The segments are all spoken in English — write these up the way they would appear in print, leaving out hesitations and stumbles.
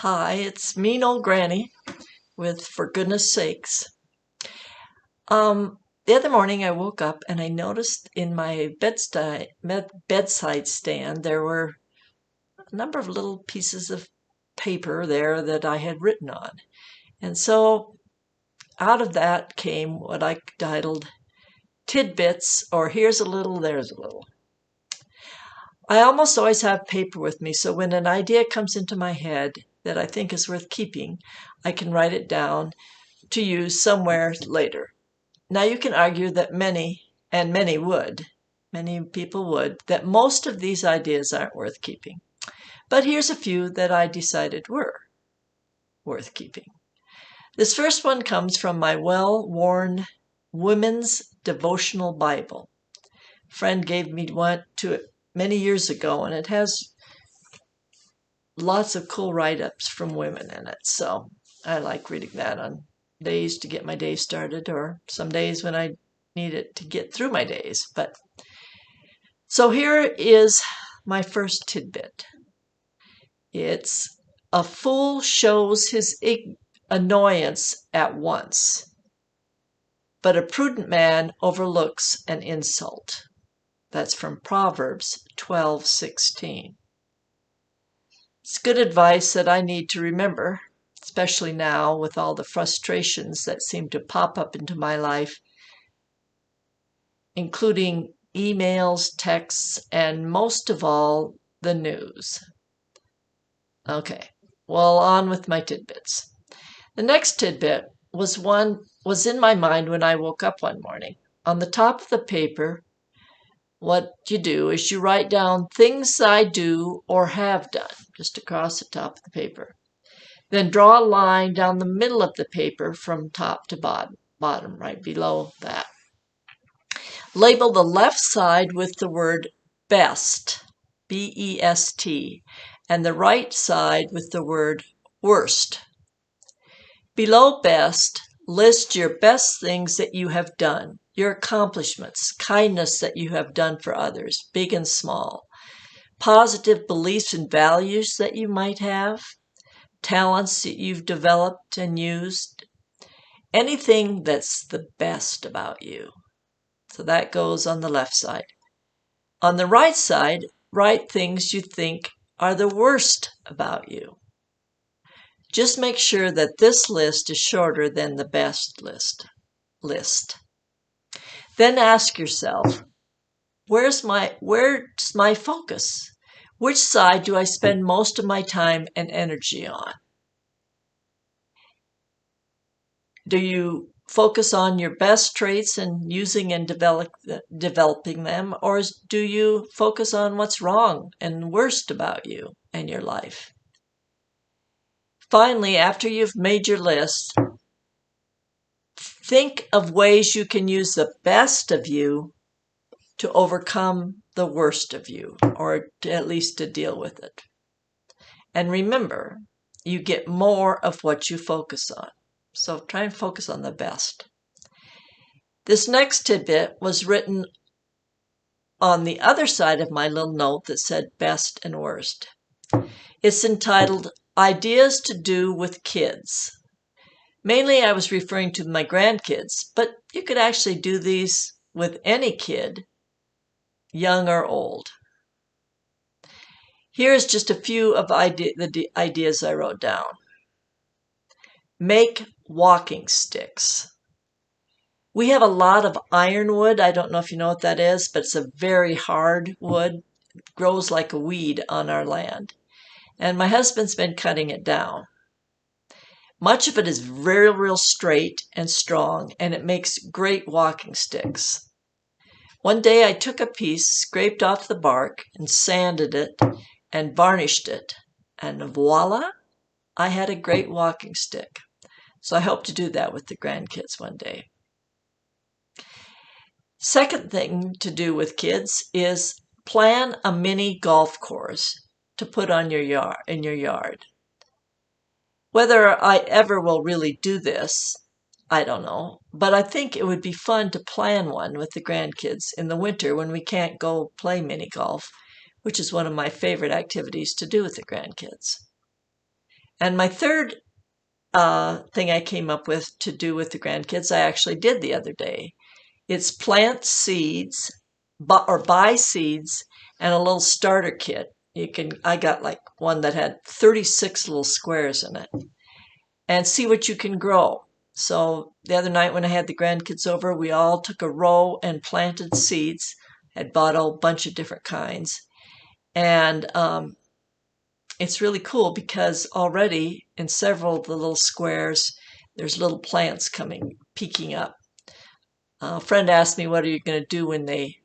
Hi, it's mean old Granny with For Goodness Sakes. The other morning I woke up and I noticed in my bedside stand there were a number of little pieces of paper there that I had written on. And so out of that came what I titled Tidbits, or Here's a Little, There's a Little. I almost always have paper with me, so when an idea comes into my head that I think is worth keeping, I can write it down to use somewhere later. Now you can argue that many people would, that most of these ideas aren't worth keeping. But here's a few that I decided were worth keeping. This first one comes from my well-worn Women's Devotional Bible. A friend gave me one many years ago, and it has lots of cool write-ups from women in it. So I like reading that on days to get my day started, or some days when I need it to get through my days. But so here is my first tidbit. It's a fool shows his annoyance at once, but a prudent man overlooks an insult. That's from Proverbs 12:16. It's good advice that I need to remember, especially now with all the frustrations that seem to pop up into my life, including emails, texts, and most of all, the news. Okay, well, on with my tidbits. The next tidbit was in my mind when I woke up one morning. On the top of the paper, what you do is you write down things I do or have done, just across the top of the paper. Then draw a line down the middle of the paper from top to bottom, right below that. Label the left side with the word best, B-E-S-T, and the right side with the word worst. Below best, list your best things that you have done, your accomplishments, kindness that you have done for others, big and small, positive beliefs and values that you might have, talents that you've developed and used, anything that's the best about you. So that goes on the left side. On the right side, write things you think are the worst about you. Just make sure that this list is shorter than the best list. Then ask yourself, where's my focus? Which side do I spend most of my time and energy on? Do you focus on your best traits and using and developing them, or do you focus on what's wrong and worst about you and your life? Finally, after you've made your list, think of ways you can use the best of you to overcome the worst of you, or at least to deal with it. And remember, you get more of what you focus on. So try and focus on the best. This next tidbit was written on the other side of my little note that said best and worst. It's entitled Ideas to Do with Kids. Mainly I was referring to my grandkids, but you could actually do these with any kid, young or old. Here's just a few of the ideas I wrote down. Make walking sticks. We have a lot of ironwood. I don't know if you know what that is, but it's a very hard wood. It grows like a weed on our land. And my husband's been cutting it down. Much of it is real straight and strong, and it makes great walking sticks. One day I took a piece, scraped off the bark, and sanded it and varnished it. And voila, I had a great walking stick. So I hope to do that with the grandkids one day. Second thing to do with kids is plan a mini golf course to put on in your yard. Whether I ever will really do this, I don't know, but I think it would be fun to plan one with the grandkids in the winter when we can't go play mini golf, which is one of my favorite activities to do with the grandkids. And my third thing I came up with to do with the grandkids, I actually did the other day. It's plant seeds or buy seeds and a little starter kit. I got like one that had 36 little squares in it, and see what you can grow. So the other night when I had the grandkids over, we all took a row and planted seeds. Had bought a bunch of different kinds. And it's really cool because already in several of the little squares, there's little plants peeking up. A friend asked me, what are you going to do when they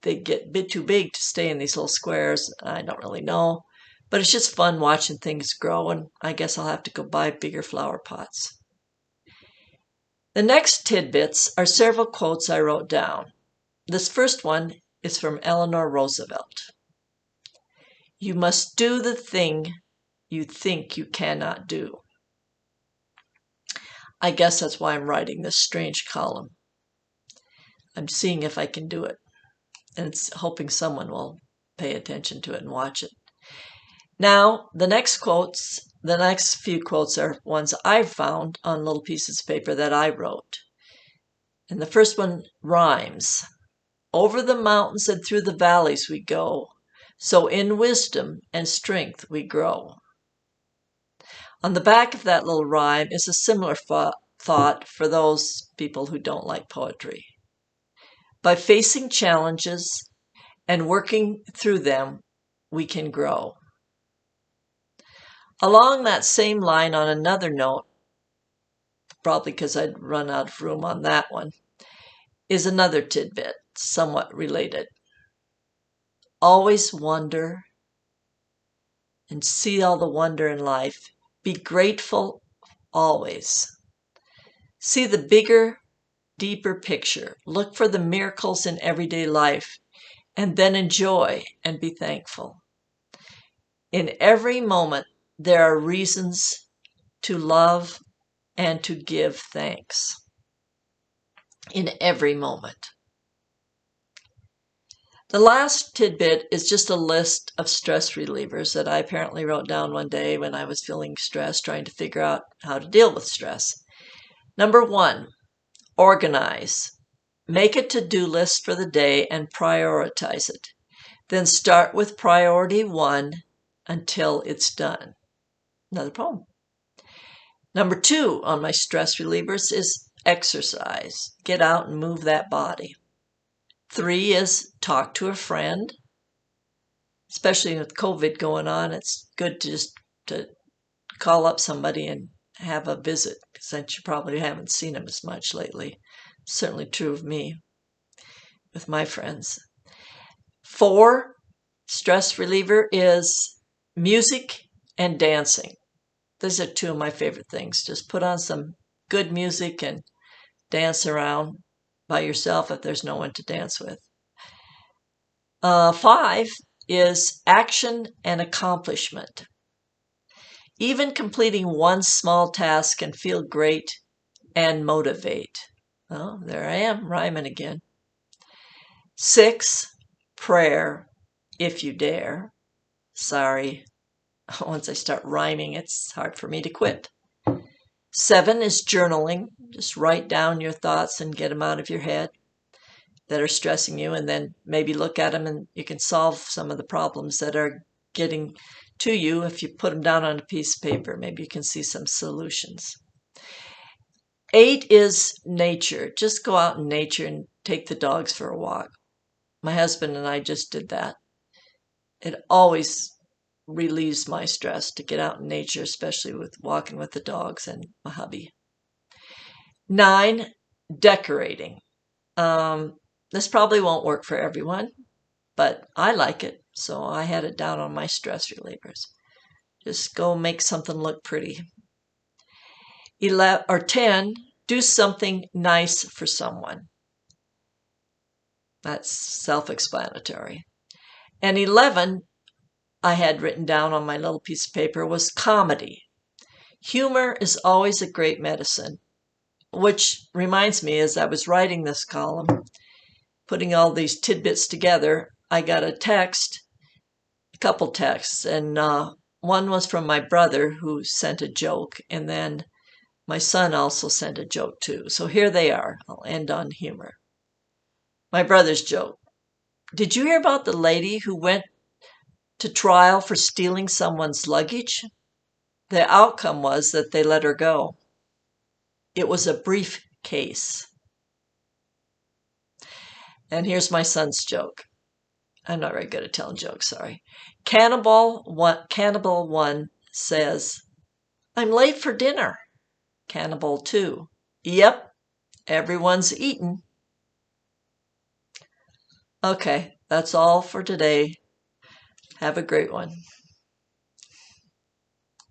get a bit too big to stay in these little squares? I don't really know. But it's just fun watching things grow, and I guess I'll have to go buy bigger flower pots. The next tidbits are several quotes I wrote down. This first one is from Eleanor Roosevelt. You must do the thing you think you cannot do. I guess that's why I'm writing this strange column. I'm seeing if I can do it, and it's hoping someone will pay attention to it and watch it. Now, the next few quotes are ones I've found on little pieces of paper that I wrote. And the first one rhymes. Over the mountains and through the valleys we go, so in wisdom and strength we grow. On the back of that little rhyme is a similar thought for those people who don't like poetry. By facing challenges and working through them, we can grow. Along that same line, on another note, probably because I'd run out of room on that one, is another tidbit, somewhat related. Always wonder and see all the wonder in life. Be grateful always. See the bigger, deeper picture. Look for the miracles in everyday life, and then enjoy and be thankful. In every moment, there are reasons to love and to give thanks. In every moment. The last tidbit is just a list of stress relievers that I apparently wrote down one day when I was feeling stressed, trying to figure out how to deal with stress. Number 1, organize. Make a to-do list for the day and prioritize it. Then start with priority 1 until it's done. Another poem. Number 2 on my stress relievers is exercise. Get out and move that body. 3 is talk to a friend. Especially with COVID going on, it's good to call up somebody and have a visit, since you probably haven't seen them as much lately. Certainly true of me with my friends. 4, stress reliever is music and dancing. Those are 2 of my favorite things. Just put on some good music and dance around by yourself if there's no one to dance with. 5 is action and accomplishment. Even completing one small task can feel great and motivate. Oh, there I am, rhyming again. 6, prayer, if you dare. Sorry, once I start rhyming, it's hard for me to quit. 7 is journaling. Just write down your thoughts and get them out of your head that are stressing you, and then maybe look at them and you can solve some of the problems that are getting to you if you put them down on a piece of paper. Maybe you can see some solutions. 8 is nature. Just go out in nature and take the dogs for a walk. My husband and I just did that. It always relieves my stress to get out in nature, especially with walking with the dogs and my hubby. 9, decorating. This probably won't work for everyone, but I like it, so I had it down on my stress relievers. Just go make something look pretty. 10, do something nice for someone. That's self-explanatory. And 11, I had written down on my little piece of paper, was comedy. Humor is always a great medicine, which reminds me, as I was writing this column, putting all these tidbits together, I got a couple texts, and one was from my brother who sent a joke, and then my son also sent a joke too. So here they are. I'll end on humor. My brother's joke. Did you hear about the lady who went to trial for stealing someone's luggage? The outcome was that they let her go. It was a briefcase. And here's my son's joke. I'm not very good at telling jokes, sorry. Cannibal 1 says, I'm late for dinner. Cannibal 2, yep, everyone's eaten. Okay, that's all for today. Have a great one.